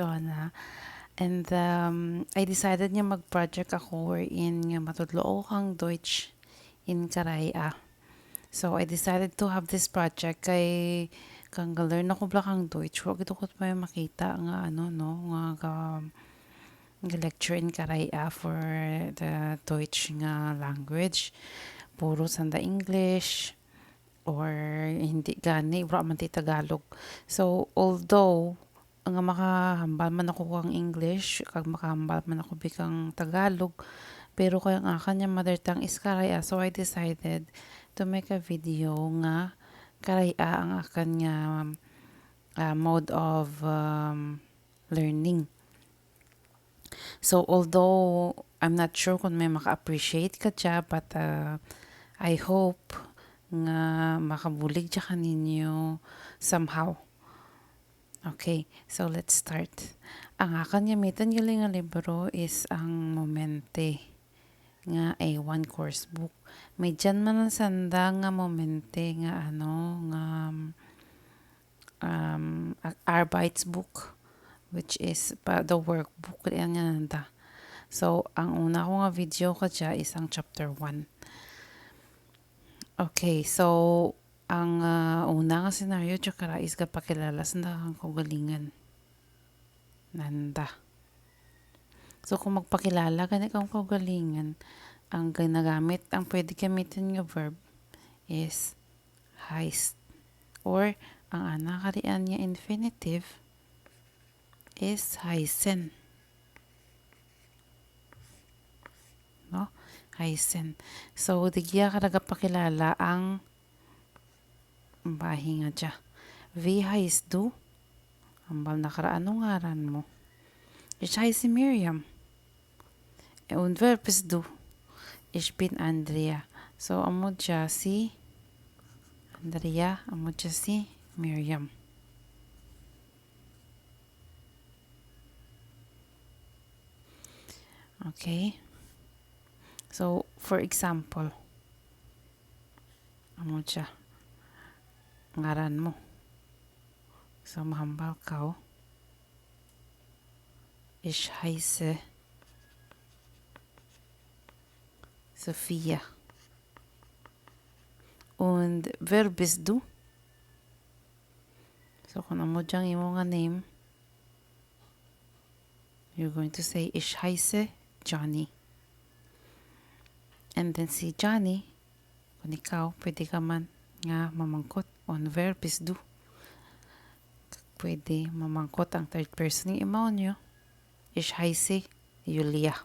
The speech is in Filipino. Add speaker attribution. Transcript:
Speaker 1: Jonah. And I decided nga mag-project ako wherein nga matudlo kang Deutsch in Karaya. So I decided to have this project kay kang learn ako bla kang Deutsch. Wag ito ko pa makita nga nga lecture in Karaya for the Deutsch nga language. Puro sanda English or hindi gani wala man ti Tagalog. So although nga makahambal man ako kang English kag makahambal man ako bikang Tagalog, pero kaya nga kanya mother tongue is Karaya, so I decided to make a video nga Karaya ang akan nga mode of learning. So although I'm not sure kung may maka-appreciate ka dya, but I hope nga makabulig dya ka ninyo somehow. Okay, so let's start. Ang akan gamitan galing nga libro is ang Momente nga A1 course book. May dyan man ang sanda nga Momente nga Arbeitsbook, which is the workbook yan nga nanda. So, ang una ko nga video ka dyan is ang chapter 1. Okay, so ang una nga scenario tsaka is kapakilala sa kang kagalingan. Nanda. So, kung magpakilala ka kang kagalingan, ang ginagamit, ang pwede gamitin nga verb is heißt. Or, ang anakarian niya infinitive is heißen. No? Heißen. So, digya ka nagapakilala ang bahi nga dya. Wie heißt du? Ambal nakaraan ng ngaran mo. Ich heiße Miriam. Und wer bist du? Ich bin Andrea. So, amo dya si Andrea, amo dya si Miriam. Okay. So, for example, amo dya ngaran mo. So, mahambal ka. Ich heiße Sophia. Und wer bist du? So, kung amo dyang imo nga name, you're going to say, ich heiße Johnny. And then si Johnny, kung ikaw, pwede ka man nga mamangkot. On wer bist du? Pwede mamangkot ang third person ng imo nyo. Ich heiße Julia.